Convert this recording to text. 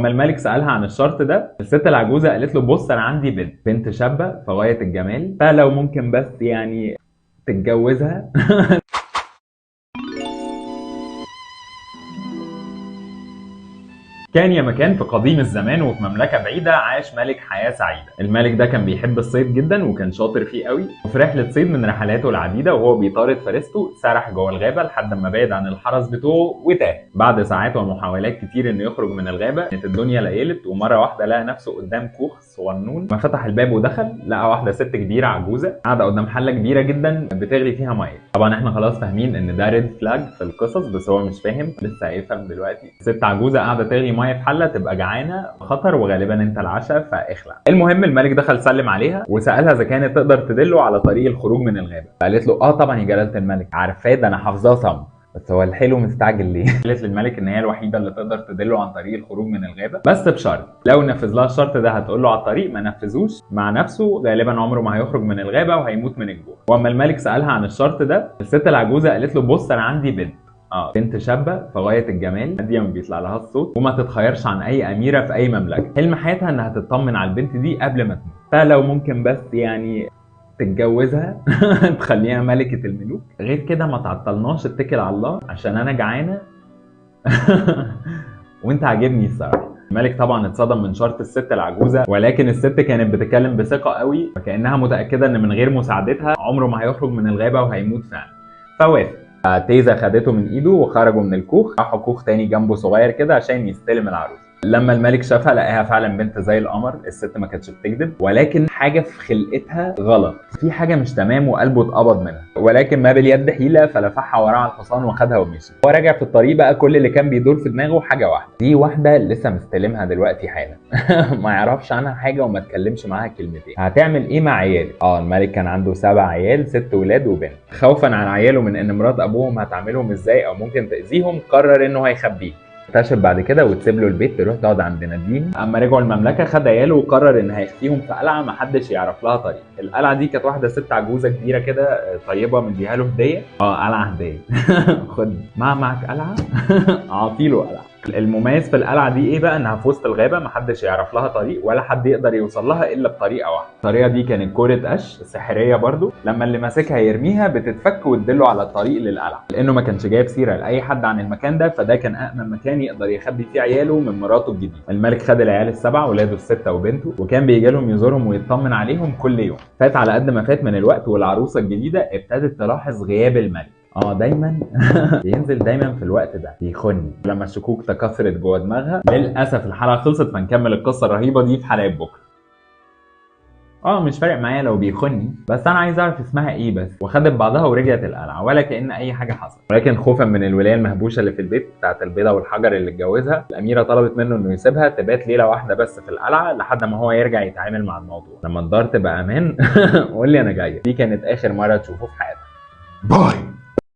لما الملك سألها عن الشرط ده، الست العجوزة قالت له بص أنا عندي بنت شابة في غاية الجمال، فلو ممكن بس يعني تتجوزها. كان يا مكان في قديم الزمان وفي مملكة بعيدة عاش ملك حياة سعيدة. الملك ده كان بيحب الصيد جدا وكان شاطر فيه قوي، وفي رحلة صيد من رحلاته العديدة وهو بيطارد فريسته سرح جوه الغابة لحد ما بعد عن الحرس بتوعه وتاه. بعد ساعات ومحاولات كتير انه يخرج من الغابة كانت الدنيا ليلت، ومرة واحدة لقى نفسه قدام كوخ صغنون. ما فتح الباب ودخل لقى واحدة ست كبيرة عجوزة قاعدة قدام حلة كبيرة جدا بتغلي فيها مية. طبعا احنا خلاص فاهمين ان ده ريد فلاج في القصص، بس هو مش فاهم لسه، هيفهم دلوقتي. ست عجوزة قاعدة تغلي مية في حلة، تبقى جعانه خطر وغالبا انت العشاء فاخلع. المهم الملك دخل سلم عليها وسالها اذا كانت تقدر تدله على طريق الخروج من الغابه. فقالت له اه طبعا يا جلاله الملك، عارفاه ده انا حافظاه صم، بس هو الحلو مستعجل ليه؟ قالت للملك ان هي الوحيده اللي تقدر تدله عن طريق الخروج من الغابه، بس بشرط لو نفذ لها الشرط ده هتقول له على الطريق، ما نفذوش مع نفسه غالبا عمره ما هيخرج من الغابه وهيموت من الجوع. واما الملك سالها عن الشرط ده، الست العجوزه قالت له بص انا عندي بنت شابة في غاية الجمال، هادية ما بيطلع لها الصوت وما تتخيرش عن أي أميرة في أي مملكة. حلم حياتها إنها تطمن على البنت دي قبل ما تموت، فلو ممكن بس يعني تتجوزها. تخليها ملكة الملوك. غير كده ما تعطلناش، اتكل على الله عشان أنا جعانة. وأنت عاجبني الصراحة. الملك طبعا اتصدم من شرط الست العجوزة، ولكن الست كانت بتتكلم بثقة قوي وكأنها متأكدة إن من غير مساعدتها عمره ما هيخرج من الغابة وهيموت فعلا. فوافق. تيزا خدته من ايده وخرجوا من الكوخ، راحوا كوخ تاني جنبه صغير كده عشان يستلم العروسه. لما الملك شافها لقاها فعلا بنت زي القمر، الست ما كانتش بتكذب، ولكن حاجه في خلقتها غلط، في حاجه مش تمام وقلبه اتقبض منها. ولكن ما باليد حيله فلفحها وراه على الحصان وخدها ومشي. هو راجع في الطريق بقى كل اللي كان بيدور في دماغه حاجه واحده، دي واحده لسه مستلمها دلوقتي حالا. ما يعرفش عنها حاجه وما اتكلمش معاها كلمتين، هتعمل ايه مع عياله؟ الملك كان عنده 7 عيال، 6 ولاد وبنت. خوفا عن عياله من ان مرات ابوهم هتعاملهم ازاي او ممكن تاذيهم، قرر انه هيخبيه. اكتشف بعد كده وتسيب له البيت تروح تقعد عند نادين. اما رجعوا المملكه خد عياله وقرر ان هيخفيهم في قلعه محدش يعرف لها طريق. القلعه دي كانت واحده ست عجوزه كبيره كده طيبه مديها له هديه. قلعه هديه. خد معك قلعه. اعطيله قلعه. المميز في القلعه دي ايه بقى؟ انها في وسط الغابه محدش يعرف لها طريق ولا حد يقدر يوصل لها الا بطريقه واحده. الطريقه دي كانت كوره قش سحريه برضو، لما اللي ماسكها يرميها بتتفك وتدله على الطريق للقلعه. لانه ما كانش جايب سيره لاي حد عن المكان ده، فده كان امن مكان يقدر يخبي فيه عياله من مراته الجديده. الملك خد العيال ال7 ولاده ال6 وبنته، وكان بيجي لهم يزورهم ويطمن عليهم كل يوم. فات على قد ما فات من الوقت والعروسه الجديده ابتدت تلاحظ غياب الملك. دايما بينزل دايما في الوقت ده بيخوني. لما الشكوك تكاثرت جوه دماغها، للاسف الحلقه خلصت، فنكمل القصه الرهيبه دي في حلقه بكره. مش فارق معايا لو بيخوني، بس انا عايز اعرف اسمها ايه بس. وخدت بعضها ورجعت القلعه ولا كأن اي حاجه حصلت. ولكن خوفا من الولايه المهبوشه اللي في البيت بتاعت البيضه والحجر اللي اتجوزها، الاميره طلبت منه انه يسيبها تبات ليله واحده بس في القلعه لحد ما هو يرجع يتعامل مع الموضوع. لما الدار تبقى امان قول لي انا جايه. دي كانت اخر مره تشوفه في حياتك. باي.